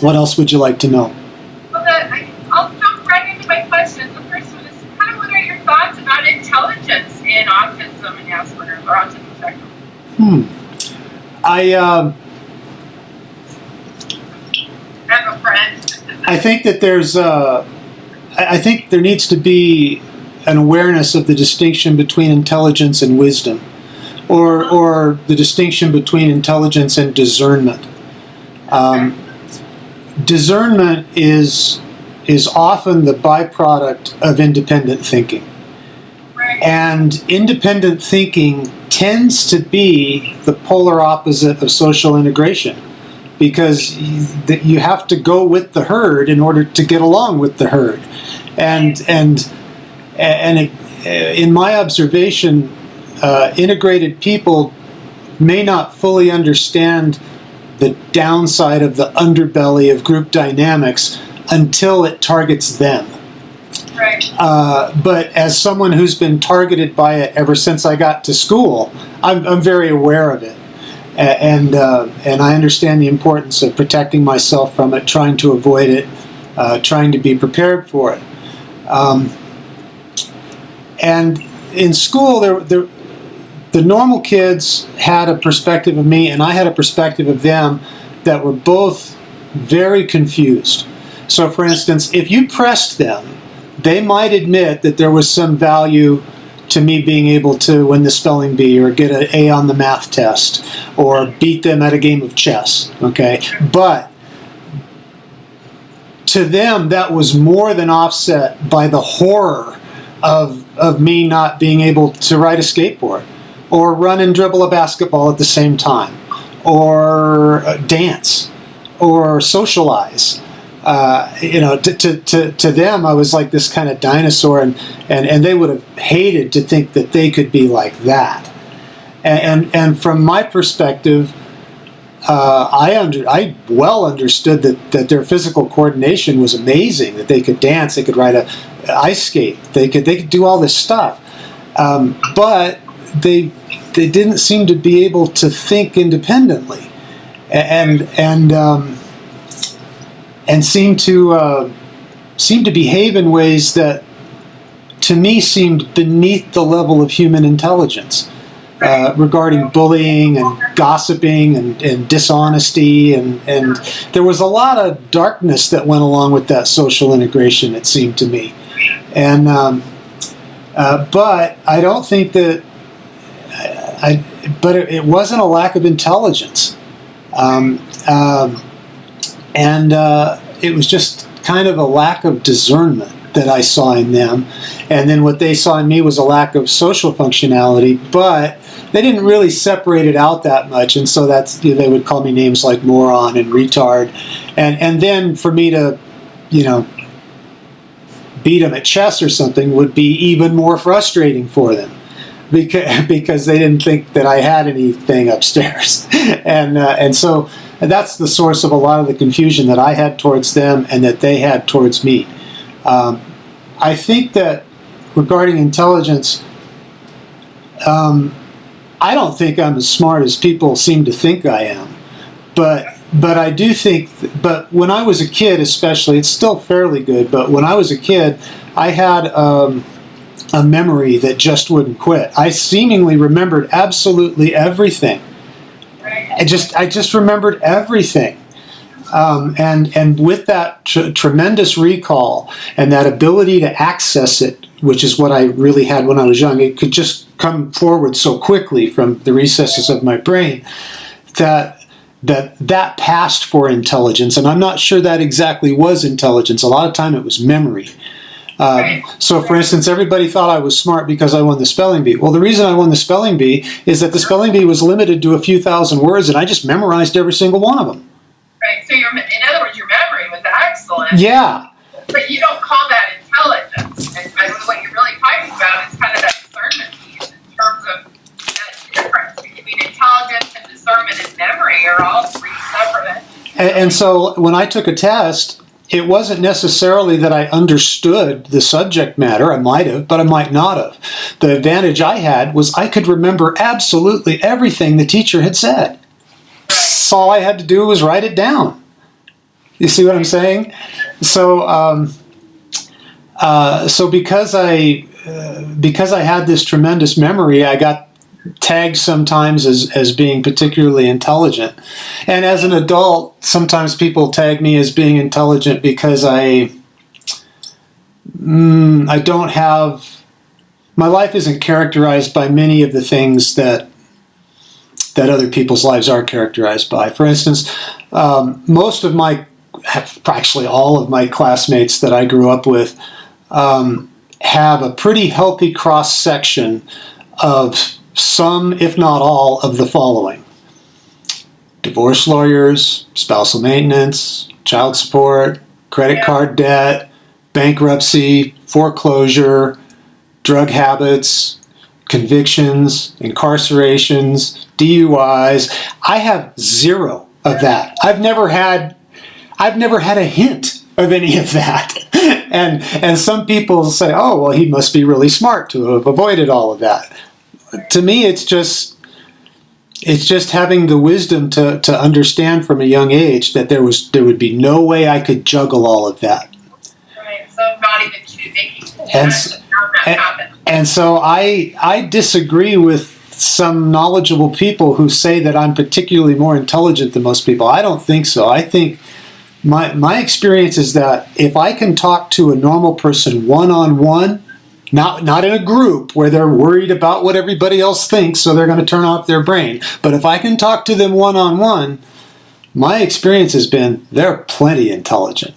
What else would you like to know? Well, I'll jump right into my questions. The first one is kind of what are your thoughts about intelligence in autism and Asperger's or autism spectrum? I have a friend. I think that I think there needs to be an awareness of the distinction between intelligence and wisdom, or the distinction between intelligence and discernment. Discernment is often the byproduct of independent thinking. Right. And independent thinking tends to be the polar opposite of social integration, because you have to go with the herd in order to get along with the herd. And in my observation, integrated people may not fully understand the downside of the underbelly of group dynamics until it targets them. Right. But as someone who's been targeted by it ever since I got to school, I'm very aware of it, and I understand the importance of protecting myself from it, trying to avoid it, trying to be prepared for it. And in school, the normal kids had a perspective of me, and I had a perspective of them that were both very confused. So, for instance, if you pressed them, they might admit that there was some value to me being able to win the spelling bee or get an A on the math test or beat them at a game of chess, okay? But to them, that was more than offset by the horror of me not being able to ride a skateboard or run and dribble a basketball at the same time or dance or socialize. To them, I was like this kind of dinosaur, and they would have hated to think that they could be like that. And from my perspective, I well understood that their physical coordination was amazing. That they could dance, they could ride a ice skate, they could do all this stuff, but they didn't seem to be able to think independently, and seem to behave in ways that, to me, seemed beneath the level of human intelligence, regarding bullying and gossiping and dishonesty, and there was a lot of darkness that went along with that social integration, it seemed to me. And but I don't think that it wasn't a lack of intelligence. It was just kind of a lack of discernment that I saw in them. And then what they saw in me was a lack of social functionality, but they didn't really separate it out that much. And so they would call me names like moron and retard. And then for me to, beat them at chess or something would be even more frustrating for them, because they didn't think that I had anything upstairs. And so that's the source of a lot of the confusion that I had towards them and that they had towards me. I think that regarding intelligence, I don't think I'm as smart as people seem to think I am. But I do think, but when I was a kid especially, it's still fairly good, but when I was a kid, I had a memory that just wouldn't quit. I seemingly remembered absolutely everything. I just remembered everything. And with that tremendous recall and that ability to access it, which is what I really had when I was young, it could just come forward so quickly from the recesses of my brain that passed for intelligence. And I'm not sure that exactly was intelligence. A lot of time it was memory. So, for instance, everybody thought I was smart because I won the spelling bee. Well, the reason I won the spelling bee is that the spelling bee was limited to a few thousand words, and I just memorized every single one of them. Right. So, in other words, your memory was excellent. Yeah. But you don't call that intelligence. And what you're really talking about is kind of that discernment piece in terms of that difference between intelligence and discernment and memory are all three separate. And so, when I took a test, it wasn't necessarily that I understood the subject matter. I might have, but I might not have. The advantage I had was I could remember absolutely everything the teacher had said. So all I had to do was write it down. You see what I'm saying? So, so because I had this tremendous memory, I got tagged sometimes as being particularly intelligent. And as an adult, sometimes people tag me as being intelligent because I don't have, my life isn't characterized by many of the things that other people's lives are characterized by. For instance, most of my, actually all of my classmates that I grew up with have a pretty healthy cross-section of some, if not all, of the following: divorce lawyers, spousal maintenance, child support, credit card debt, bankruptcy, foreclosure, drug habits, convictions, incarcerations, DUIs. I have zero of that. I've never had a hint of any of that. And some people say, oh, well, he must be really smart to have avoided all of that. To me, it's just having the wisdom to understand from a young age that there would be no way I could juggle all of that. Right. So not even making and so I disagree with some knowledgeable people who say that I'm particularly more intelligent than most people. I don't think so. I think my experience is that if I can talk to a normal person one-on-one, not in a group where they're worried about what everybody else thinks, so they're going to turn off their brain, but if I can talk to them one-on-one, my experience has been they're plenty intelligent.